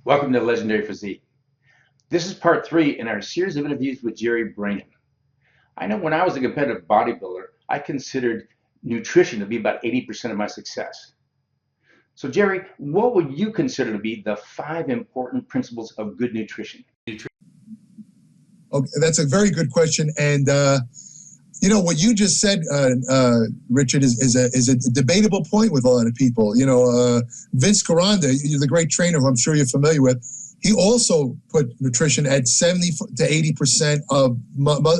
Welcome to Legendary Physique. This is part 3 in our series of interviews with Jerry Brainum. I know when I was a competitive bodybuilder, I considered nutrition to be about 80% of my success. So Jerry, what would you consider to be the 5 important principles of good nutrition? Okay, that's a very good question. And, what you just said, Richard, is a debatable point with a lot of people. Vince Caranda, the great trainer who I'm sure you're familiar with, he also put nutrition at 70 to 80% of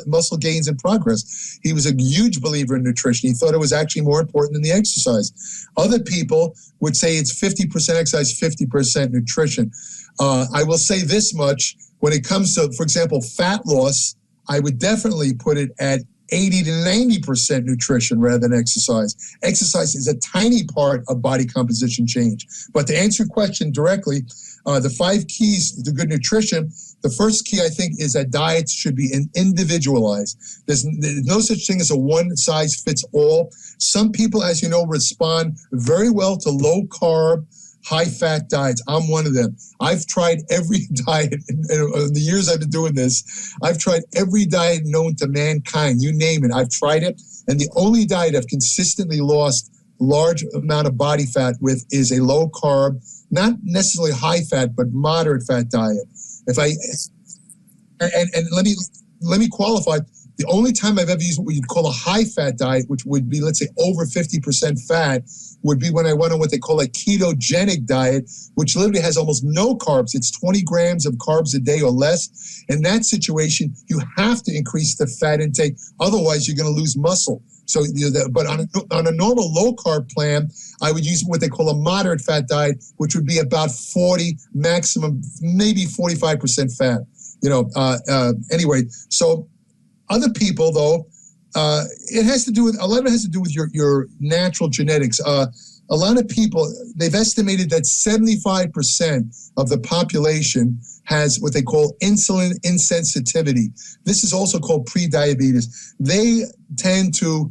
muscle gains and progress. He was a huge believer in nutrition. He thought it was actually more important than the exercise. Other people would say it's 50% exercise, 50% nutrition. I will say this much. When it comes to, for example, fat loss, I would definitely put it at 80 to 90% nutrition rather than exercise. Exercise is a tiny part of body composition change. But to answer your question directly, the 5 keys to good nutrition, the first key, I think, is that diets should be individualized. There's no such thing as a one-size-fits-all. Some people, as you know, respond very well to low-carb, high-fat diets. I'm one of them. I've tried every diet in the years I've been doing this. I've tried every diet known to mankind. You name it, I've tried it. And the only diet I've consistently lost large amount of body fat with is a low-carb, not necessarily high-fat, but moderate-fat diet. And let me qualify. The only time I've ever used what you'd call a high-fat diet, which would be, let's say, over 50% fat, would be when I went on what they call a ketogenic diet, which literally has almost no carbs. It's 20 grams of carbs a day or less. In that situation, you have to increase the fat intake. Otherwise, you're going to lose muscle. So, but on a normal low-carb plan, I would use what they call a moderate fat diet, which would be about 40, maximum, maybe 45% fat. Anyway, so other people, though, it has to do with, a lot of it has to do with your natural genetics. A lot of people, they've estimated that 75% of the population has what they call insulin insensitivity. This is also called prediabetes. They tend to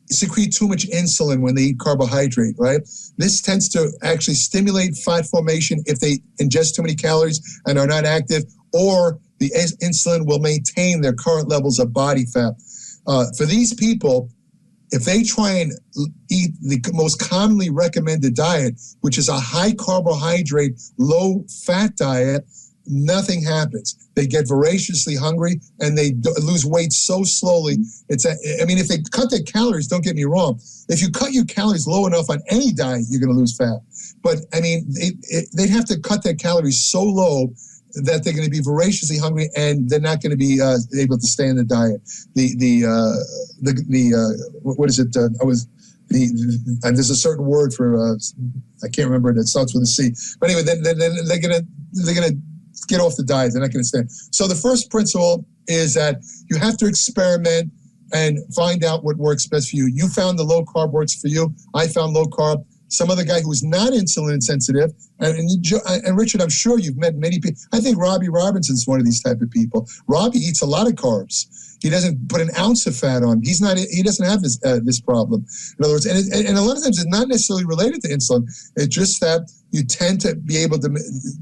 secrete too much insulin when they eat carbohydrate, right? This tends to actually stimulate fat formation if they ingest too many calories and are not active, or the insulin will maintain their current levels of body fat. For these people, if they try and eat the most commonly recommended diet, which is a high carbohydrate, low fat diet, nothing happens. They get voraciously hungry and they lose weight so slowly. If they cut their calories, don't get me wrong. If you cut your calories low enough on any diet, you're going to lose fat. But they'd have to cut their calories so low that they're going to be voraciously hungry and they're not going to be able to stay in the diet. What is it? There's a certain word for I can't remember it. It starts with a C. But anyway, then they're gonna get off the diet. They're not going to stay. So the first principle is that you have to experiment and find out what works best for you. You found the low carb works for you. I found low carb. Some other guy who is not insulin sensitive, and Richard, I'm sure you've met many people. I think Robbie Robinson's one of these type of people. Robbie eats a lot of carbs. He doesn't put an ounce of fat on. He doesn't have this problem. In other words, and a lot of times it's not necessarily related to insulin. It's just that you tend to be able to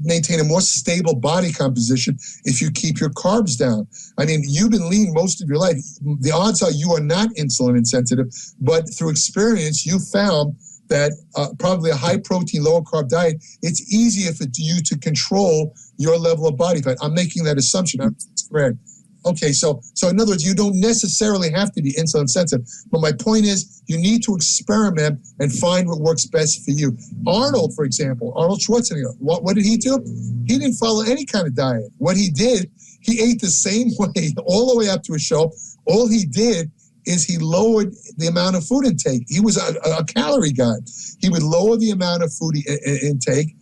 maintain a more stable body composition if you keep your carbs down. You've been lean most of your life. The odds are you are not insulin insensitive, but through experience, you found that probably a high-protein, low-carb diet, it's easier for you to control your level of body fat. I'm making that assumption. That's correct. Okay, so in other words, you don't necessarily have to be insulin sensitive. But my point is, you need to experiment and find what works best for you. Arnold, for example, Arnold Schwarzenegger, what did he do? He didn't follow any kind of diet. What he did, he ate the same way all the way up to his show. All he did is he lowered the amount of food intake. He was a calorie guy. He would lower the amount of food intake,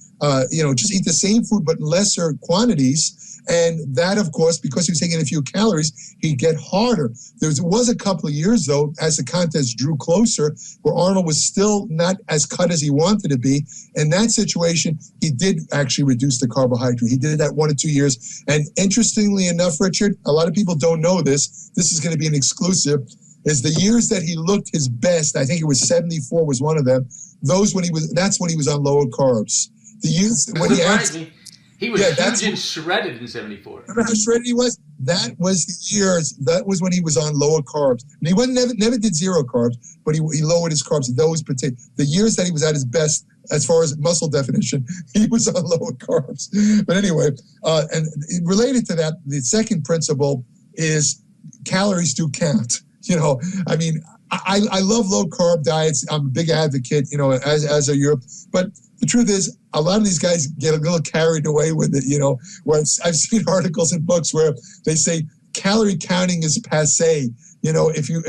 just eat the same food but lesser quantities. And that, of course, because he was taking a few calories, he'd get harder. There was a couple of years, though, as the contest drew closer, where Arnold was still not as cut as he wanted to be. In that situation, he did actually reduce the carbohydrate. He did that 1 or 2 years. And interestingly enough, Richard, a lot of people don't know this. This is going to be an exclusive. Is the years that he looked his best, I think it was 74 was one of them, that's when he was on lower carbs. The years when he He was Yeah, huge and shredded in 74. Remember how shredded he was? That was the years. That was when he was on lower carbs. And he never did zero carbs, but he lowered his carbs. The years that he was at his best, as far as muscle definition, he was on lower carbs. But anyway, and related to that, the second principle is calories do count. You know, I mean, I love low carb diets. I'm a big advocate, you know, as are you. But the truth is, a lot of these guys get a little carried away with it, you know. Where I've seen articles and books where they say calorie counting is passé. You know, if you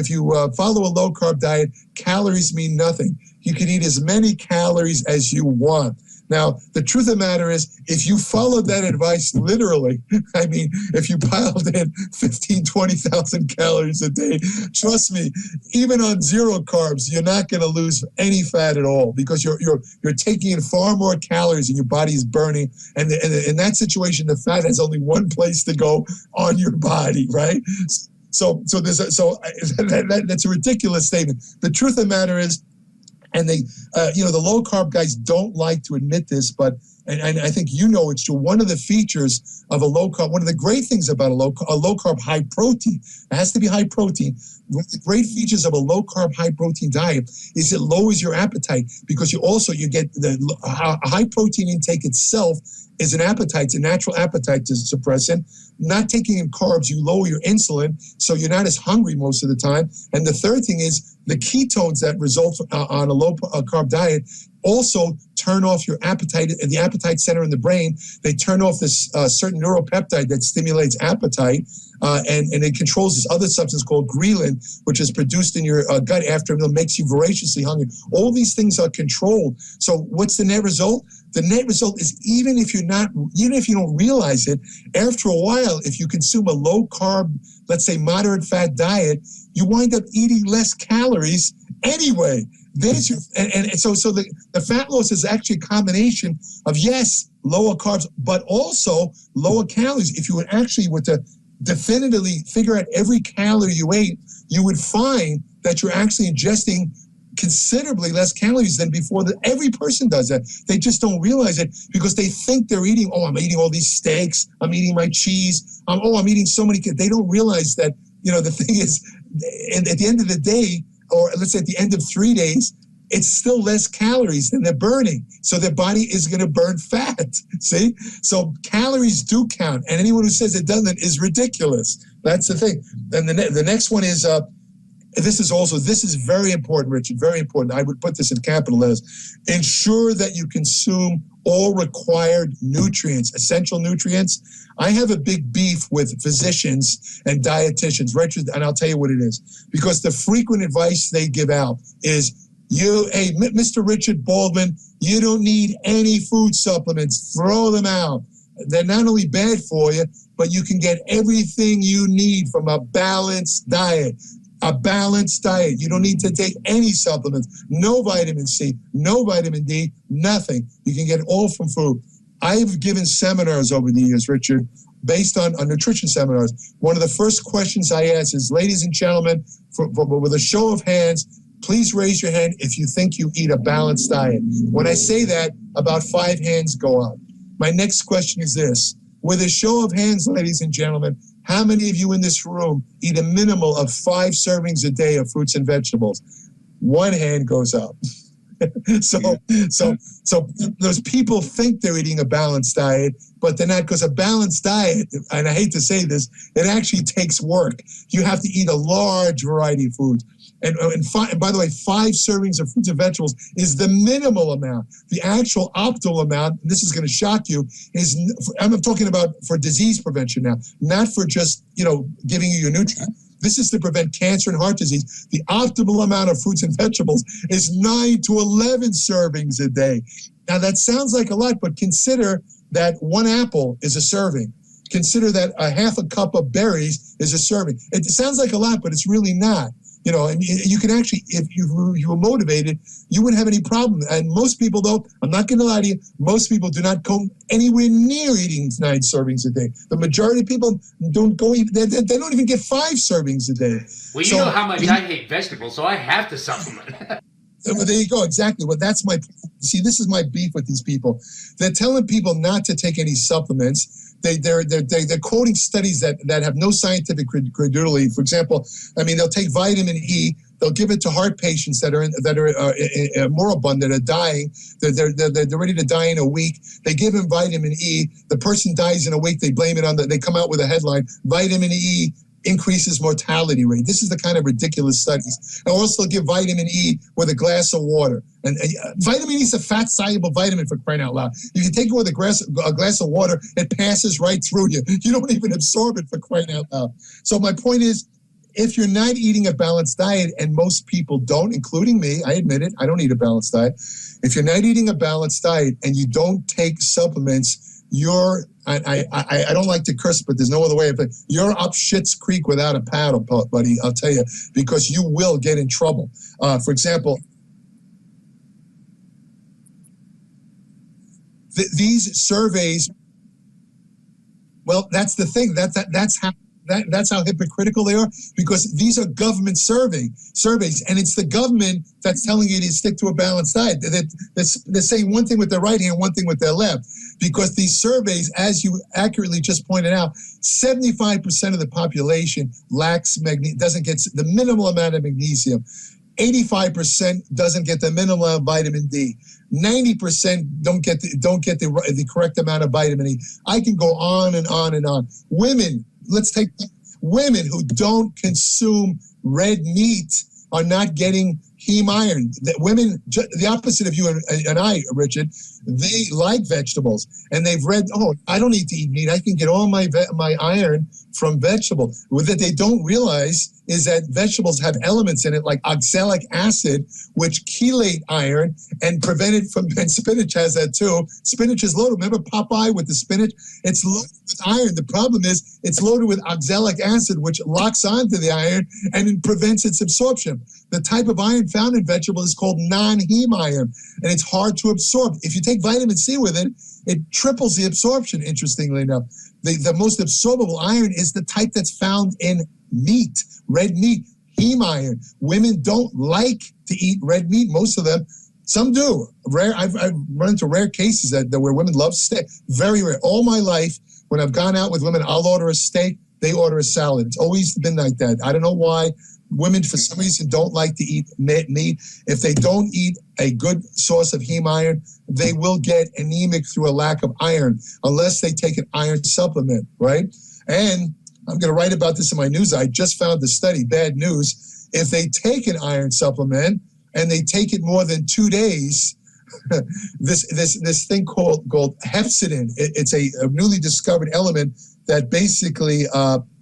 follow a low carb diet, calories mean nothing. You can eat as many calories as you want. Now, the truth of the matter is, if you followed that advice literally, I mean, if you piled in 15, 20,000 calories a day, trust me, even on zero carbs, you're not going to lose any fat at all, because you're taking in far more calories and your body is burning. And in that situation, the fat has only one place to go on your body, right? So that's a ridiculous statement. The truth of the matter is, and they, the low carb guys don't like to admit this, but and I think you know it's true. One of the features of a low carb, one of the great things about a low carb high protein, it has to be high protein. One of the great features of a low carb high protein diet is it lowers your appetite, because you get a high protein intake itself is an appetite, it's a natural appetite suppressant. Not taking in carbs, you lower your insulin, so you're not as hungry most of the time. And the third thing is the ketones that result on a low carb diet also turn off your appetite, the appetite center in the brain. They turn off this certain neuropeptide that stimulates appetite, and it controls this other substance called ghrelin, which is produced in your gut after a meal, makes you voraciously hungry. All these things are controlled. So what's the net result? The net result is even if you don't realize it, after a while, if you consume a low carb, let's say moderate fat diet, you wind up eating less calories anyway. There's your, and so the fat loss is actually a combination of, yes, lower carbs, but also lower calories. If you were to definitively figure out every calorie you ate, you would find that you're actually ingesting considerably less calories than before. Every person does that. They just don't realize it, because they think they're eating, I'm eating all these steaks, I'm eating my cheese, I'm eating so many. They don't realize that, the thing is, and at the end of the day, or let's say at the end of 3 days, it's still less calories than they're burning. So their body is going to burn fat. See? So calories do count. And anyone who says it doesn't is ridiculous. That's the thing. And the next one is, this is very important, Richard, very important. I would put this in capital letters. Ensure that you consume all required nutrients, essential nutrients. I have a big beef with physicians and dietitians, Richard, and I'll tell you what it is. Because the frequent advice they give out is, hey, Mr. Richard Baldwin, you don't need any food supplements. Throw them out. They're not only bad for you, but you can get everything you need from a balanced diet. A balanced diet. You don't need to take any supplements. No vitamin C, no vitamin D, nothing. You can get it all from food. I've given seminars over the years, Richard, based on nutrition seminars. One of the first questions I ask is, ladies and gentlemen, with a show of hands, please raise your hand if you think you eat a balanced diet. When I say that, about 5 hands go up. My next question is this. With a show of hands, ladies and gentlemen, how many of you in this room eat a minimal of 5 servings a day of fruits and vegetables? 1 hand goes up. So those people think they're eating a balanced diet, but they're not, because a balanced diet, and I hate to say this, it actually takes work. You have to eat a large variety of foods. And by the way, 5 servings of fruits and vegetables is the minimal amount. The actual optimal amount, and this is going to shock you, is, I'm talking about for disease prevention now, not for just, giving you your nutrients. This is to prevent cancer and heart disease. The optimal amount of fruits and vegetables is 9 to 11 servings a day. Now, that sounds like a lot, but consider that 1 apple is a serving. Consider that a half a cup of berries is a serving. It sounds like a lot, but it's really not. And you can actually, if you were motivated, you wouldn't have any problem. And most people, though, I'm not going to lie to you, most people do not go anywhere near eating 9 servings a day. The majority of people don't go, they don't even get 5 servings a day. Well, you know how much I hate vegetables, so I have to supplement. Well, there you go. Exactly. Well, that's my see. This is my beef with these people. They're telling people not to take any supplements. They're quoting studies that have no scientific credibility. For example, I mean, they'll take vitamin E. They'll give it to heart patients that are moribund, that are dying. They're ready to die in a week. They give them vitamin E. The person dies in a week. They blame it on they come out with a headline: vitamin E increases mortality rate. This is the kind of ridiculous studies. And also give vitamin E with a glass of water. And vitamin E is a fat-soluble vitamin, for crying out loud. If you take it with a glass of water, it passes right through you. You don't even absorb it, for crying out loud. So my point is, if you're not eating a balanced diet, and most people don't, including me, I admit it, I don't eat a balanced diet. If you're not eating a balanced diet and you don't take supplements, I don't like to curse, but there's no other way of it. You're up Schitt's Creek without a paddle, buddy, I'll tell you, because you will get in trouble. For example, these surveys, well, that's the thing. That's how hypocritical they are, because these are government surveys, and it's the government that's telling you to stick to a balanced diet. They're saying one thing with their right hand, one thing with their left, because these surveys, as you accurately just pointed out, 75% of the population lacks doesn't get the minimal amount of magnesium. 85% doesn't get the minimum amount of vitamin D. 90% don't get the correct amount of vitamin E. I can go on and on and on. Let's take women who don't consume red meat are not getting heme iron. Women, the opposite of you and I, Richard, they like vegetables, and they've read, I don't need to eat meat. I can get all my iron from vegetables. What they don't realize is that vegetables have elements in it like oxalic acid, which chelate iron and prevent it from, and spinach has that too. Spinach is loaded. Remember Popeye with the spinach? It's loaded with iron. The problem is it's loaded with oxalic acid, which locks onto the iron and it prevents its absorption. The type of iron found in vegetables is called non-heme iron, and it's hard to absorb. If you take vitamin C with it, it triples the absorption, interestingly enough. The most absorbable iron is the type that's found in meat, red meat, heme iron. Women don't like to eat red meat, most of them. Some do. Rare. I've run into rare cases that where women love steak. Very rare. All my life, when I've gone out with women, I'll order a steak, they order a salad. It's always been like that. I don't know why. Women, for some reason, don't like to eat meat. If they don't eat a good source of heme iron, they will get anemic through a lack of iron, unless they take an iron supplement, right? And I'm going to write about this in my news. I just found the study, bad news. If they take an iron supplement and they take it more than 2 days, this thing called hepcidin, it's a newly discovered element that basically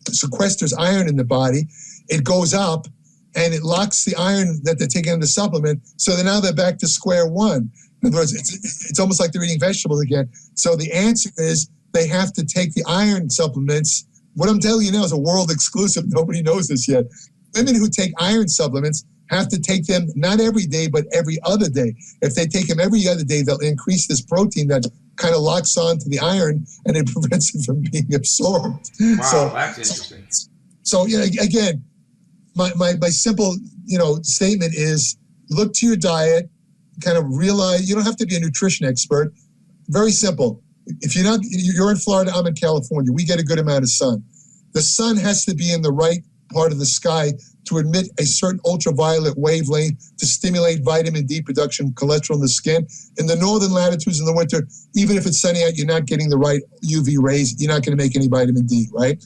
sequesters iron in the body. It goes up and it locks the iron that they're taking in the supplement. So now they're back to square one. In other words, it's almost like they're eating vegetables again. So the answer is they have to take the iron supplements. What I'm telling you now is a world exclusive. Nobody knows this yet. Women who take iron supplements have to take them not every day, but every other day. If they take them every other day, they'll increase this protein that kind of locks on to the iron and it prevents it from being absorbed. Wow, that's interesting. So again, my simple statement is look to your diet, kind of realize you don't have to be a nutrition expert. Very simple. If you're in Florida, I'm in California. We get a good amount of sun. The sun has to be in the right part of the sky to emit a certain ultraviolet wavelength to stimulate vitamin D production, cholesterol in the skin. In the northern latitudes in the winter, even if it's sunny out, you're not getting the right UV rays. You're not going to make any vitamin D, right?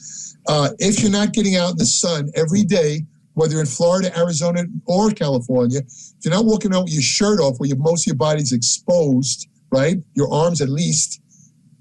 If you're not getting out in the sun every day, whether in Florida, Arizona, or California, if you're not walking out with your shirt off where most of your body's exposed, right, your arms at least,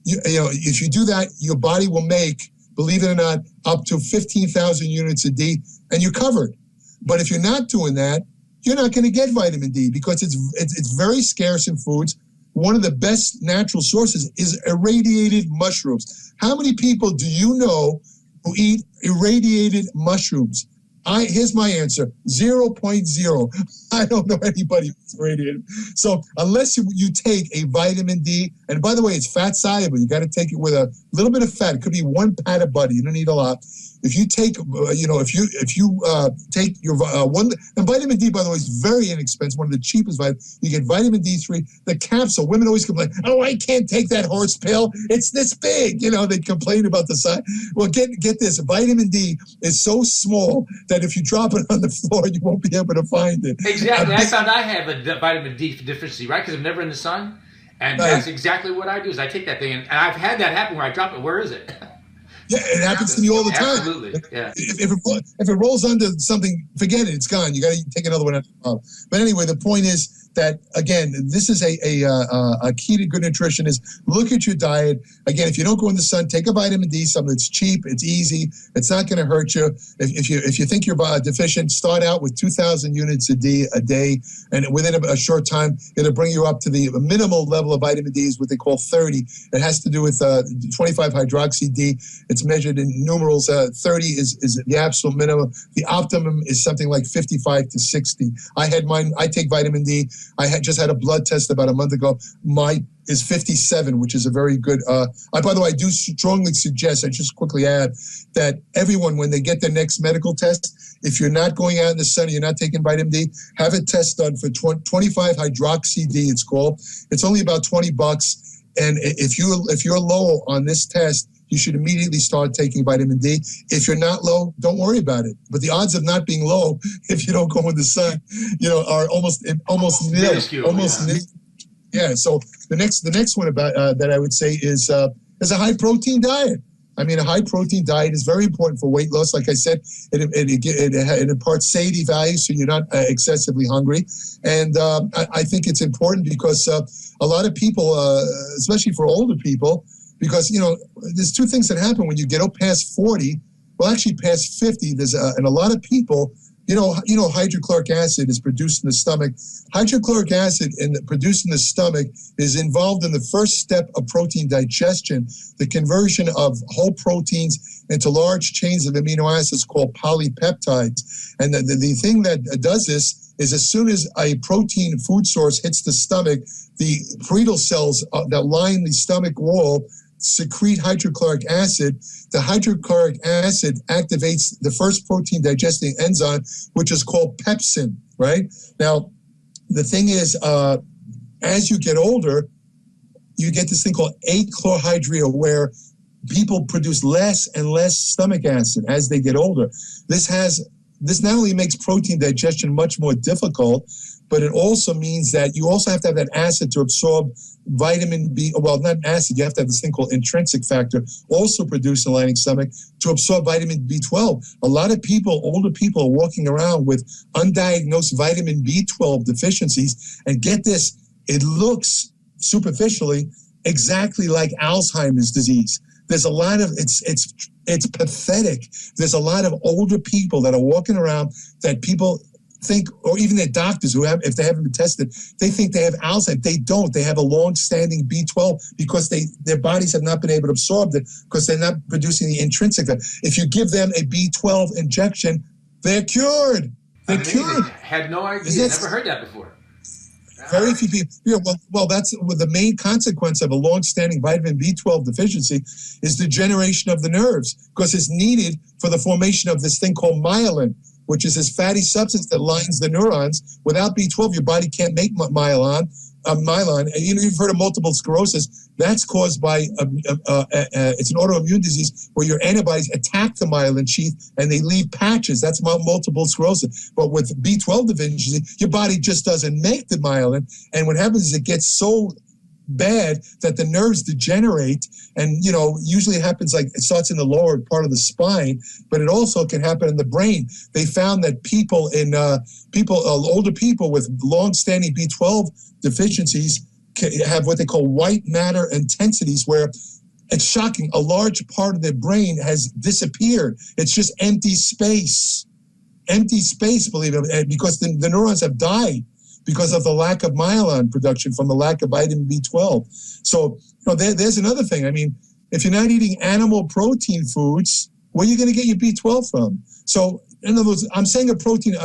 if you do that, your body will make, believe it or not, up to 15,000 units a day, and you're covered. But if you're not doing that, you're not going to get vitamin D because it's very scarce in foods. One of the best natural sources is irradiated mushrooms. How many people do you know who eat irradiated mushrooms? Here's my answer, 0.0. I don't know anybody who's irradiated. So unless you take a vitamin D, and by the way, it's fat soluble. You got to take it with a little bit of fat. It could be 1 pat of butter. You don't need a lot. if you take, if you take your one, and vitamin D, by the way, is very inexpensive, one of the cheapest vitamins. You get vitamin D3, the capsule. Women always complain, oh, I can't take that horse pill. It's this big. They complain about the size. Well, get this. Vitamin D is so small that if you drop it on the floor, you won't be able to find it. Exactly. I found I have a vitamin D deficiency, right? Because I'm never in the sun. And that's exactly what I do is I take that thing, and I've had that happen where I drop it. Where is it? Yeah, it happens to me all the time. Absolutely, yeah. If it rolls onto something, forget it. It's gone. You got to take another one out. But anyway, the point is that, again, this is a key to good nutrition is look at your diet. Again, if you don't go in the sun, take a vitamin D, something that's cheap, it's easy, it's not going to hurt you. If you think you're deficient, start out with 2,000 units a day, and within a short time, it'll bring you up to the minimal level of vitamin D is what they call 30. It has to do with 25 hydroxy D. It's measured in numerals. 30 is the absolute minimum. The optimum is something like 55 to 60. I had mine. I take vitamin D. I just had a blood test about a month ago. Mine is 57, which is a very good. By the way, I do strongly suggest, I just quickly add, that everyone, when they get their next medical test, if you're not going out in the sun, you're not taking vitamin D, have a test done for 25 hydroxy D, it's called. It's only about $20. And if you're low on this test, you should immediately start taking vitamin D. If you're not low, don't worry about it. But the odds of not being low, if you don't go in the sun, are almost nil. Nil. Yeah. So the next one about that I would say is a high protein diet. I mean, a high protein diet is very important for weight loss. Like I said, it imparts satiety value, so you're not excessively hungry. And I think it's important because a lot of people, especially for older people, because, there's two things that happen when you get up past 40, well, actually past 50, and a lot of people, hydrochloric acid is produced in the stomach. Hydrochloric acid produced in the stomach is involved in the first step of protein digestion, the conversion of whole proteins into large chains of amino acids called polypeptides. And the thing that does this is as soon as a protein food source hits the stomach, the parietal cells that line the stomach wall secrete hydrochloric acid. The hydrochloric acid activates the first protein digesting enzyme, which is called pepsin, right? Now, the thing is, as you get older, you get this thing called achlorhydria, where people produce less and less stomach acid as they get older. This not only makes protein digestion much more difficult, but it also means that you also have to have that acid to absorb vitamin B. Well, not acid. You have to have this thing called intrinsic factor, also produced in the lining stomach, to absorb vitamin B12. A lot of people, older people, are walking around with undiagnosed vitamin B12 deficiencies. And get this, it looks superficially exactly like Alzheimer's disease. There's a lot of, it's pathetic. There's a lot of older people that are walking around that people think, or even their doctors who have, if they haven't been tested, they think they have Alzheimer's. They don't. They have a long-standing B12 because their bodies have not been able to absorb it because they're not producing the intrinsic. If you give them a B12 injection, they're cured. They're cured. Had no idea. Never heard that before. Very few people. Yeah, well, that's the main consequence of a long-standing vitamin B12 deficiency is degeneration of the nerves, because it's needed for the formation of this thing called myelin, which is this fatty substance that lines the neurons. Without B12, your body can't make myelin. You've heard of multiple sclerosis. That's caused by, it's an autoimmune disease where your antibodies attack the myelin sheath and they leave patches. That's multiple sclerosis. But with B12 deficiency, your body just doesn't make the myelin. And what happens is it gets so bad that the nerves degenerate, and usually it happens, like it starts in the lower part of the spine, but it also can happen in the brain. They found that older people with long-standing B12 deficiencies have what they call white matter intensities, where it's shocking, a large part of their brain has disappeared. It's just empty space, believe it, because the neurons have died because of the lack of myelin production from the lack of vitamin B12. So, there's another thing. I mean, if you're not eating animal protein foods, where are you going to get your B12 from? So, in other words, I'm saying a protein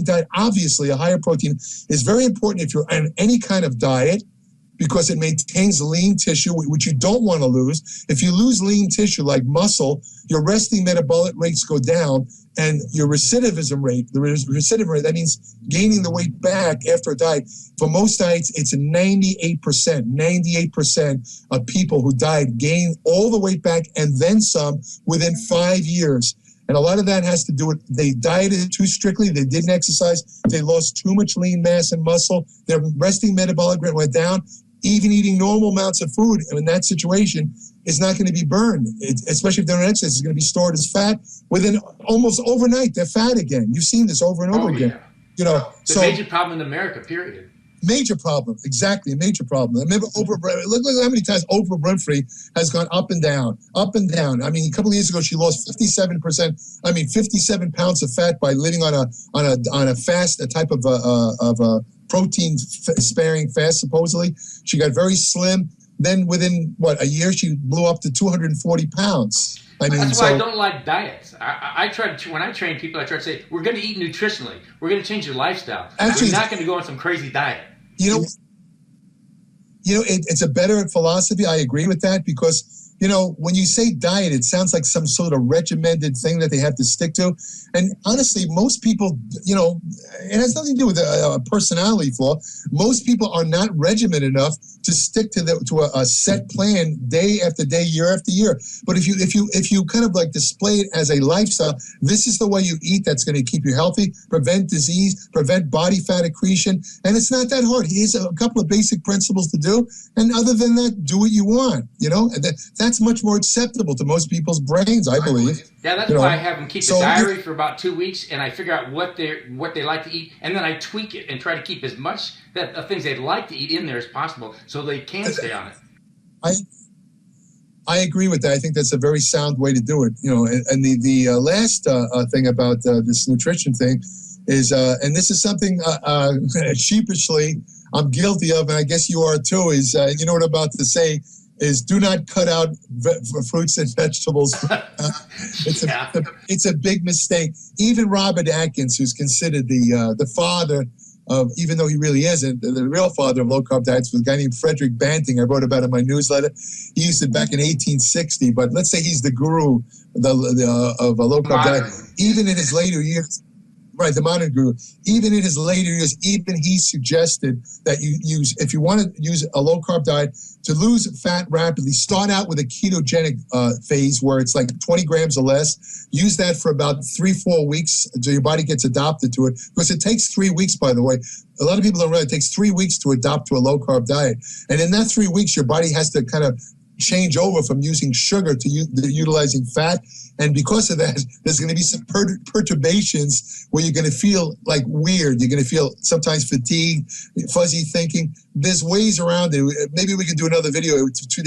diet, obviously a higher protein, is very important if you're on any kind of diet. because it maintains lean tissue, which you don't want to lose. If you lose lean tissue like muscle, your resting metabolic rates go down, and your recidivism rate, that means gaining the weight back after a diet. For most diets, it's 98%. 98% of people who diet gain all the weight back and then some within 5 years. And a lot of that has to do with they dieted too strictly, they didn't exercise, they lost too much lean mass and muscle, their resting metabolic rate went down. Even eating normal amounts of food in that situation is not going to be burned, especially if they're on exercise. It's going to be stored as fat. Within almost overnight, they're fat again. You've seen this over and over again. Yeah. You know, the major problem in America, period. Major problem, exactly, a major problem. I remember look how many times Oprah Winfrey has gone up and down, up and down. I mean, a couple of years ago, she lost 57 pounds of fat by living on a fast, a type of a protein sparing fast. Supposedly, she got very slim. Then within a year, she blew up to 240 pounds. I mean, that's why I don't like diets. I try to, when I train people, I try to say, we're going to eat nutritionally. We're going to change your lifestyle. Actually, we're not going to go on some crazy diet. It's a better philosophy. I agree with that because, when you say diet, it sounds like some sort of regimented thing that they have to stick to. And honestly, most people, it has nothing to do with a personality flaw. Most people are not regimented enough to stick to a set plan day after day, year after year. But if you kind of like display it as a lifestyle, this is the way you eat that's going to keep you healthy, prevent disease, prevent body fat accretion. And it's not that hard. Here's a couple of basic principles to do. And other than that, do what you want, and that's much more acceptable to most people's brains, I believe. Yeah, that's why I have them keep a diary for about 2 weeks, and I figure out what they like to eat, and then I tweak it and try to keep as much of things they'd like to eat in there as possible, so they can stay on it. I agree with that. I think that's a very sound way to do it. And the last thing about this nutrition thing is, and this is something sheepishly I'm guilty of, and I guess you are too. Is you know what I'm about to say? Is do not cut out fruits and vegetables. It's a big mistake. Even Robert Atkins, who's considered the father of, even though he really isn't, the real father of low-carb diets, was a guy named Frederick Banting. I wrote about him in my newsletter. He used it back in 1860, but let's say he's the guru of a low-carb diet. Even in his later years, right, the modern guru. Even in his later years, even he suggested that if you want to use a low-carb diet to lose fat rapidly, start out with a ketogenic phase where it's like 20 grams or less. Use that for about 3-4 weeks until your body gets adopted to it. Because it takes 3 weeks, by the way. A lot of people don't realize it takes 3 weeks to adopt to a low-carb diet. And in that 3 weeks, your body has to kind of change over from using sugar to utilizing fat. And because of that, there's going to be some perturbations where you're going to feel like weird. You're going to feel sometimes fatigue, fuzzy thinking. There's ways around it. Maybe we can do another video. It's too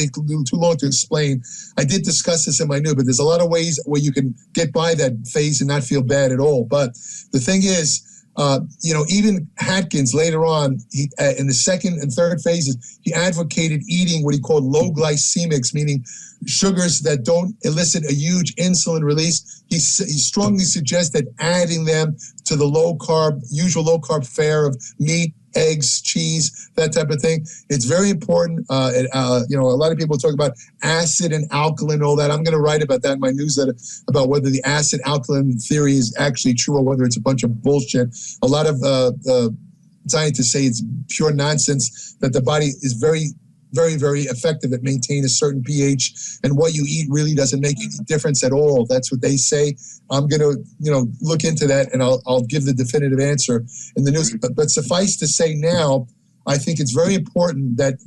long to explain. I did discuss this in my new, but there's a lot of ways where you can get by that phase and not feel bad at all. But the thing is, even Atkins later on, in the second and third phases, he advocated eating what he called low glycemics, meaning sugars that don't elicit a huge insulin release. He strongly suggested adding them to the usual low carb fare of meat, eggs, cheese, that type of thing. It's very important. A lot of people talk about acid and alkaline, all that. I'm going to write about that in my newsletter, about whether the acid alkaline theory is actually true or whether it's a bunch of bullshit. A lot of scientists say it's pure nonsense, that the body is very, very, very effective at maintaining a certain pH, and what you eat really doesn't make any difference at all. That's what they say. I'm going to, look into that, and I'll give the definitive answer in the news. But suffice to say now, I think it's very important that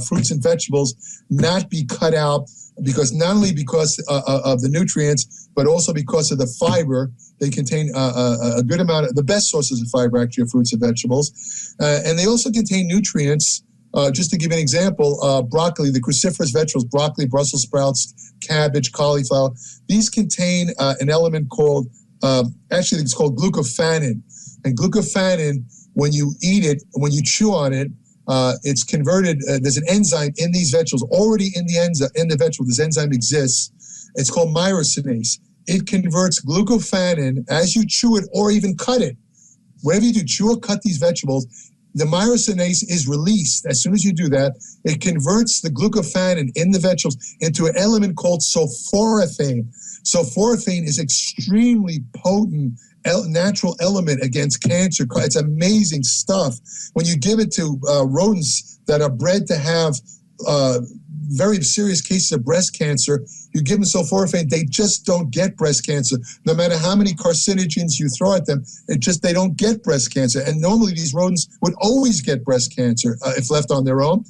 fruits and vegetables not be cut out, because not only because of the nutrients, but also because of the fiber. They contain a good amount of the best sources of fiber, actually, are fruits and vegetables. And they also contain nutrients. Just to give an example, broccoli, the cruciferous vegetables, broccoli, Brussels sprouts, cabbage, cauliflower, these contain an element called, it's called glucophanin. And glucophanin, when you eat it, when you chew on it, it's converted, there's an enzyme in these vegetables, already in the vegetable, this enzyme exists. It's called myrosinase. It converts glucophanin as you chew it or even cut it. Whatever you do, chew or cut these vegetables, the myrosinase is released. As soon as you do that, it converts the glucophanin in the vegetables into an element called sulforaphane. Sulforaphane is extremely potent natural element against cancer. It's amazing stuff. When you give it to rodents that are bred to have very serious cases of breast cancer, you give them sulforaphane, they just don't get breast cancer. No matter how many carcinogens you throw at them, they don't get breast cancer. And normally these rodents would always get breast cancer if left on their own.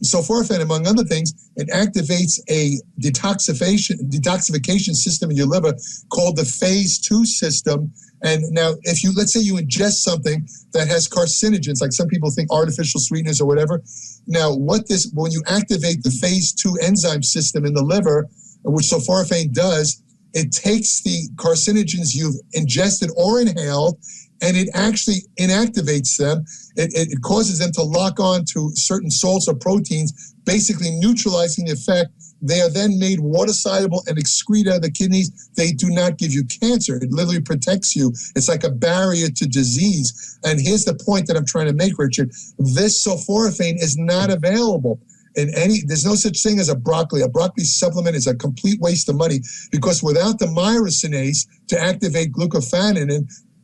Sulforaphane, among other things, it activates a detoxification system in your liver called the phase 2 system. And now, let's say you ingest something that has carcinogens, like some people think artificial sweeteners or whatever. Now, when you activate the phase 2 enzyme system in the liver, which sulforaphane does, it takes the carcinogens you've ingested or inhaled, and it actually inactivates them. It causes them to lock on to certain salts or proteins, basically neutralizing the effect. They are then made water-soluble and excrete out of the kidneys. They do not give you cancer. It literally protects you. It's like a barrier to disease. And here's the point that I'm trying to make, Richard. This sulforaphane is not available there's no such thing as a broccoli. A broccoli supplement is a complete waste of money, because without the myrosinase to activate glucophanin,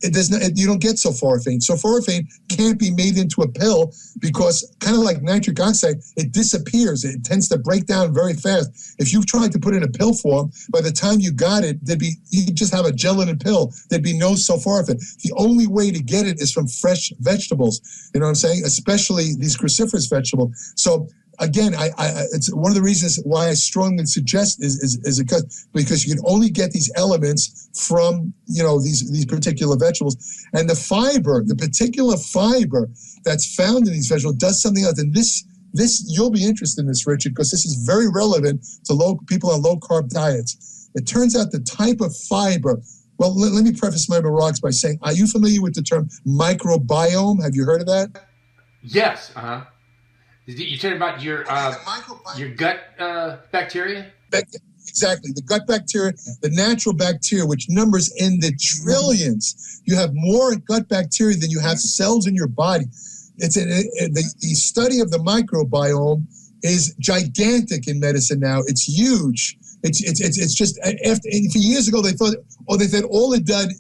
you don't get sulforaphane. Sulforaphane can't be made into a pill because, kind of like nitric oxide, it disappears. It tends to break down very fast. If you tried to put it in a pill form, by the time you got it, you'd just have a gelatin pill. There'd be no sulforaphane. The only way to get it is from fresh vegetables. You know what I'm saying? Especially these cruciferous vegetables. So again, it's one of the reasons why I strongly suggest is because you can only get these elements from these particular vegetables, and the particular fiber that's found in these vegetables does something else. And this you'll be interested in this, Richard, because this is very relevant to people on low carb diets. It turns out the type of fiber. Well, let me preface my remarks by saying, are you familiar with the term microbiome? Have you heard of that? Yes. You're talking about your gut bacteria? Exactly. The gut bacteria, the natural bacteria, which numbers in the trillions. You have more gut bacteria than you have cells in your body. The study of the microbiome is gigantic in medicine now. It's huge. It's just, for years ago they thought all it did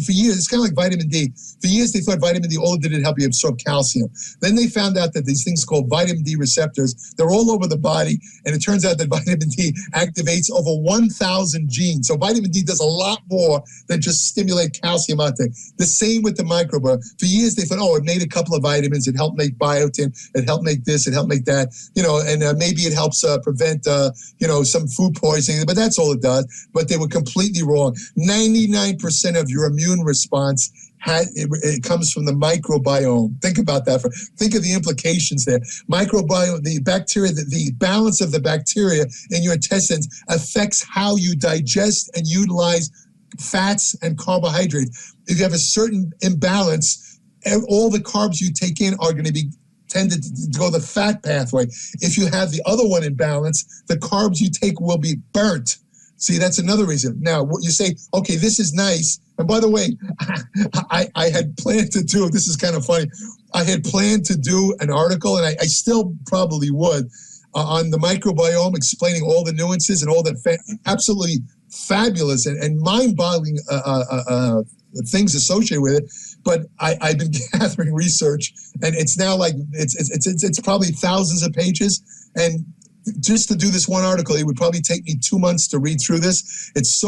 for years, it's kind of like vitamin D. For years they thought vitamin D, all it did help you absorb calcium. Then they found out that these things called vitamin D receptors, they're all over the body, and it turns out that vitamin D activates over 1,000 genes. So vitamin D does a lot more than just stimulate calcium uptake. The same with the microbiome. For years they thought, it made a couple of vitamins, it helped make biotin, it helped make this, it helped make that, and maybe it helps prevent, some food poisoning, but that's all it does. But they were completely wrong. 99% of your immune response it comes from the microbiome. Think about that. Think of the implications there. Microbiome, the bacteria, the balance of the bacteria in your intestines affects how you digest and utilize fats and carbohydrates. If you have a certain imbalance, all the carbs you take in are going to be tended to go the fat pathway. If you have the other one in balance, the carbs you take will be burnt. See, that's another reason. Now, what you say, okay, this is nice. And by the way, I had planned to do, this is kind of funny, I had planned to do an article, and I still probably would, on the microbiome, explaining all the nuances and all that absolutely fabulous and mind-boggling things associated with it. But I've been gathering research, and it's now like it's probably thousands of pages, and just to do this one article, it would probably take me 2 months to read through this. It's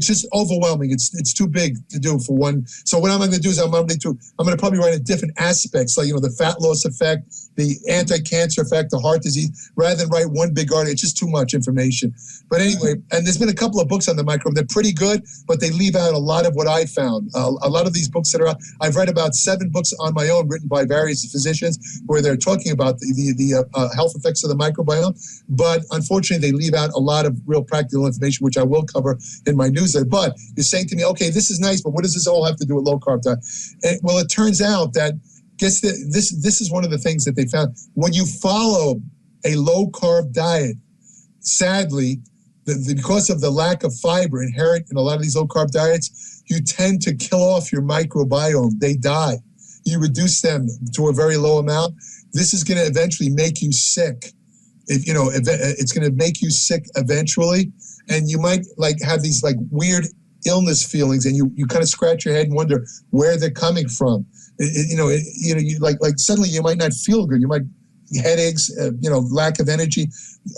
just overwhelming. It's too big to do for one. So what I'm going to do is I'm going to probably write in different aspects, like the fat loss effect, the anti-cancer effect, the heart disease, rather than write one big article. It's just too much information. But anyway, and there's been a couple of books on the microbiome. They're pretty good, but they leave out a lot of what I found. A lot of these books that are out, I've read about 7 books on my own written by various physicians where they're talking about the health effects of the microbiome. But unfortunately, they leave out a lot of real practical information, which I will cover in my newsletter. But you're saying to me, okay, this is nice, but what does this all have to do with low carb diet? Well, it turns out that this is one of the things that they found. When you follow a low carb diet, sadly, because of the lack of fiber inherent in a lot of these low carb diets, you tend to kill off your microbiome. They die. you reduce them to a very low amount, this is going to eventually make you sick. It's going to make you sick eventually, and you might like have these like weird illness feelings, and you kind of scratch your head and wonder where they're coming from. Like suddenly you might not feel good. You might headaches, lack of energy.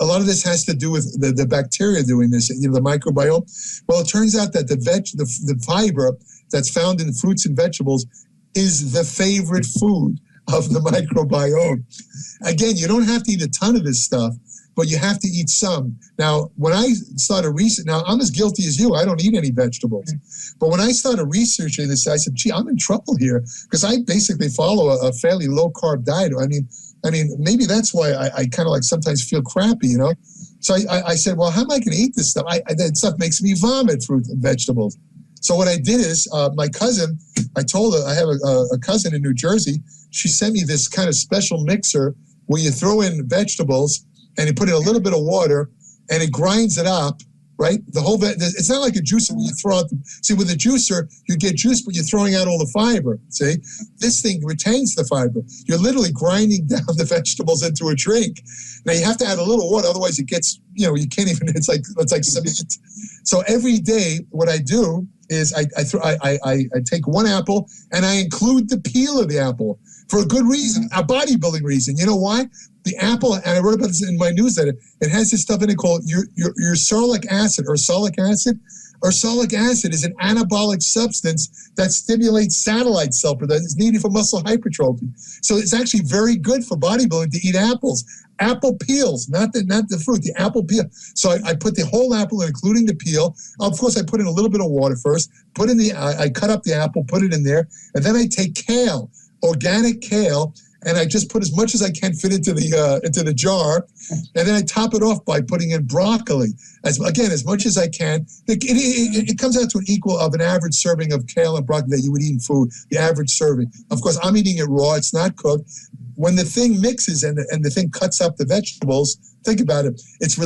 A lot of this has to do with the bacteria doing this, the microbiome. Well, it turns out that the fiber that's found in fruits and vegetables is the favorite food of the microbiome. Again, you don't have to eat a ton of this stuff, but you have to eat some. Now, when I started researching, now I'm as guilty as you. I don't eat any vegetables. But when I started researching this, I said, gee, I'm in trouble here because I basically follow a fairly low-carb diet. I mean, maybe that's why I kind of like sometimes feel crappy, So I said, well, how am I going to eat this stuff? That stuff makes me vomit, fruit and vegetables. So what I did is my cousin, I told her, I have a cousin in New Jersey. She sent me this kind of special mixer where you throw in vegetables and you put in a little bit of water and it grinds it up, right? It's not like a juicer where you throw out. See, with a juicer, you get juice, but you're throwing out all the fiber, see? This thing retains the fiber. You're literally grinding down the vegetables into a drink. Now, you have to add a little water, otherwise it gets, you can't even, it's like cement. So every day, what I do is I take one apple and I include the peel of the apple for a good reason, a bodybuilding reason. You know why? The apple, and I wrote about this in my newsletter, it has this stuff in it called ursolic acid. Ursolic acid is an anabolic substance that stimulates satellite cell production. It's needed for muscle hypertrophy. So it's actually very good for bodybuilding to eat apples. Apple peels, not the fruit, the apple peel. So I put the whole apple in, including the peel. Of course, I put in a little bit of water first, I cut up the apple, put it in there, and then I take kale, organic kale, and I just put as much as I can fit into the jar, and then I top it off by putting in broccoli. As much as I can. It comes out to an equal of an average serving of kale and broccoli that you would eat in food, the average serving. Of course, I'm eating it raw. It's not cooked. When the thing mixes and the thing cuts up the vegetables, think about it. It's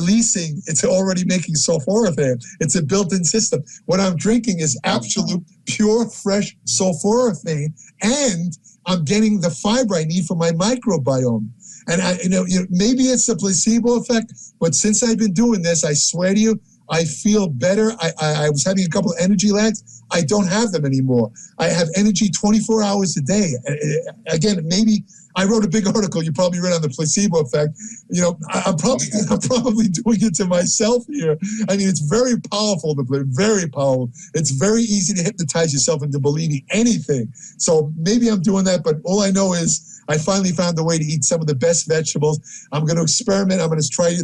already making sulforaphane. It's a built-in system. What I'm drinking is absolute, pure, fresh sulforaphane, and I'm getting the fiber I need for my microbiome. And maybe it's a placebo effect, but since I've been doing this, I swear to you, I feel better. I was having a couple of energy lags. I don't have them anymore. I have energy 24 hours a day. Again, maybe I wrote a big article. You probably read on the placebo effect. I'm probably doing it to myself here. I mean, it's very powerful. Very powerful. It's very easy to hypnotize yourself into believing anything. So maybe I'm doing that, but all I know is I finally found a way to eat some of the best vegetables. I'm going to experiment. I'm going to try.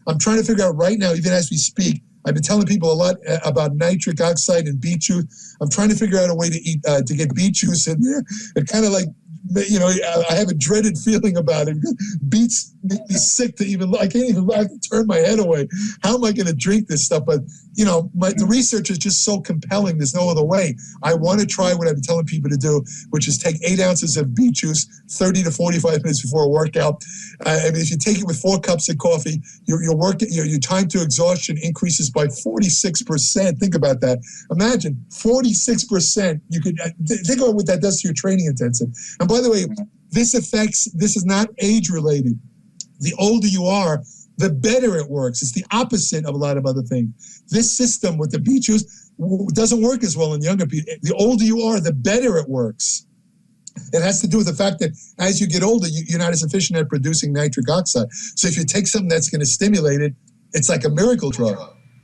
I'm trying to figure out right now, even as we speak. I've been telling people a lot about nitric oxide and beet juice. I'm trying to figure out a way to get beet juice in there. It kind of like, I have a dreaded feeling about it. Beets make me sick to even, I have to turn my head away. How am I going to drink this stuff? But, the research is just so compelling. There's no other way. I want to try what I've been telling people to do, which is take 8 ounces of beet juice 30 to 45 minutes before a workout. If you take it with 4 cups of coffee, your time to exhaustion increases by 46%. Think about that. Imagine 46%. You could think about what that does to your training intensity. And by the way, this is not age related. The older you are, the better it works. It's the opposite of a lot of other things. This system with the beet juice doesn't work as well in younger people. The older you are, the better it works. It has to do with the fact that as you get older, you're not as efficient at producing nitric oxide. So if you take something that's going to stimulate it, it's like a miracle drug.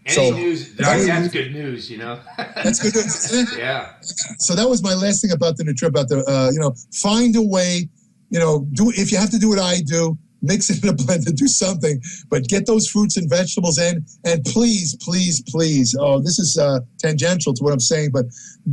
News, that's good news, That's good news, isn't it? Yeah. So that was my last thing about the trip, about find a way, if you have to do what I do, mix it in a blender, do something, but get those fruits and vegetables in, and please, please, please, this is tangential to what I'm saying, but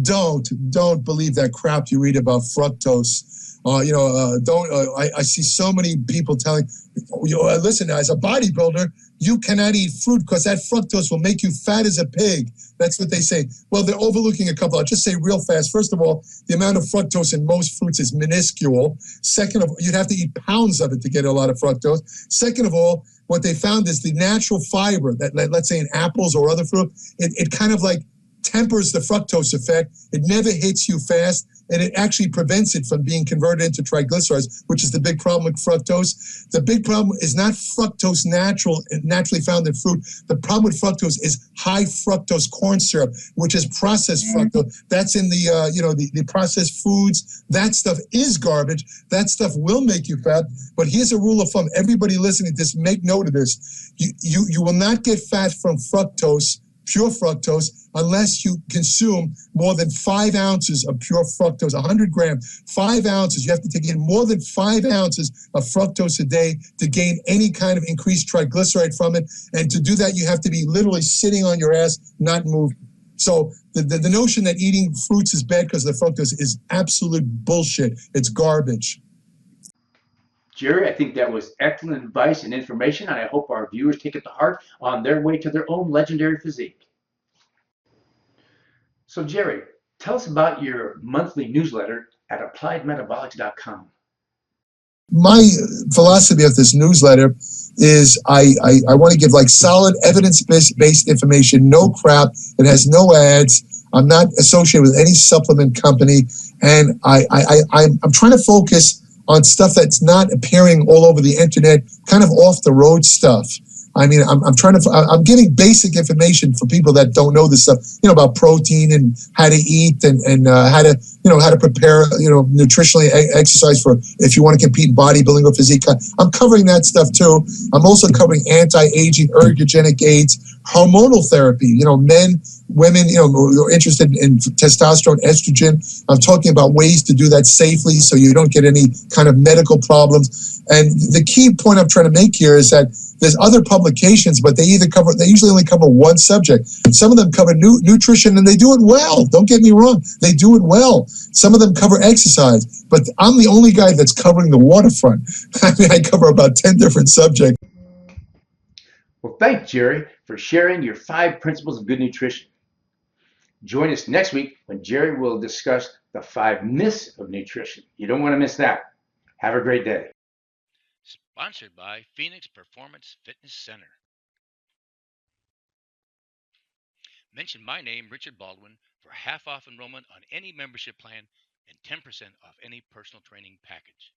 don't believe that crap you read about fructose. I see so many people telling, listen, as a bodybuilder, you cannot eat fruit because that fructose will make you fat as a pig. That's what they say. Well, they're overlooking a couple. I'll just say real fast. First of all, the amount of fructose in most fruits is minuscule. Second of all, you'd have to eat pounds of it to get a lot of fructose. Second of all, what they found is the natural fiber that, let's say in apples or other fruit, it kind of like tempers the fructose effect. It never hits you fast. and it actually prevents it from being converted into triglycerides, which is the big problem with fructose. The big problem is not fructose naturally found in fruit. The problem with fructose is high fructose corn syrup, which is processed fructose. That's in the processed foods. That stuff is garbage. That stuff will make you fat. But here's a rule of thumb. Everybody listening to this, make note of this. You will not get fat from fructose, pure fructose, unless you consume more than 5 ounces of pure fructose, 100 grams, 5 ounces. You have to take in more than 5 ounces of fructose a day to gain any kind of increased triglyceride from it. And to do that, you have to be literally sitting on your ass, not moving. So the notion that eating fruits is bad because of the fructose is absolute bullshit. It's garbage. Jerry, I think that was excellent advice and information, and I hope our viewers take it to heart on their way to their own legendary physique. So, Jerry, tell us about your monthly newsletter at appliedmetabolics.com. My philosophy of this newsletter is I want to give like solid evidence-based information, no crap. It has no ads. I'm not associated with any supplement company, and I'm trying to focus on stuff that's not appearing all over the internet, kind of off the road stuff. I mean, I'm giving basic information for people that don't know this stuff, about protein and how to eat and how to prepare, nutritionally exercise for if you want to compete in bodybuilding or physique. I'm covering that stuff too. I'm also covering anti-aging, ergogenic aids, hormonal therapy, men, women, who are interested in testosterone, estrogen. I'm talking about ways to do that safely so you don't get any kind of medical problems. And the key point I'm trying to make here is that there's other publications, but they usually only cover one subject. Some of them cover nutrition, and they do it well. Don't get me wrong. They do it well. Some of them cover exercise, but I'm the only guy that's covering the waterfront. I mean, I cover about 10 different subjects. Well, thanks, Jerry, for sharing your 5 principles of good nutrition. Join us next week when Jerry will discuss the 5 myths of nutrition. You don't want to miss that. Have a great day. Sponsored by Phoenix Performance Fitness Center. Mention my name, Richard Baldwin, for half off enrollment on any membership plan and 10% off any personal training package.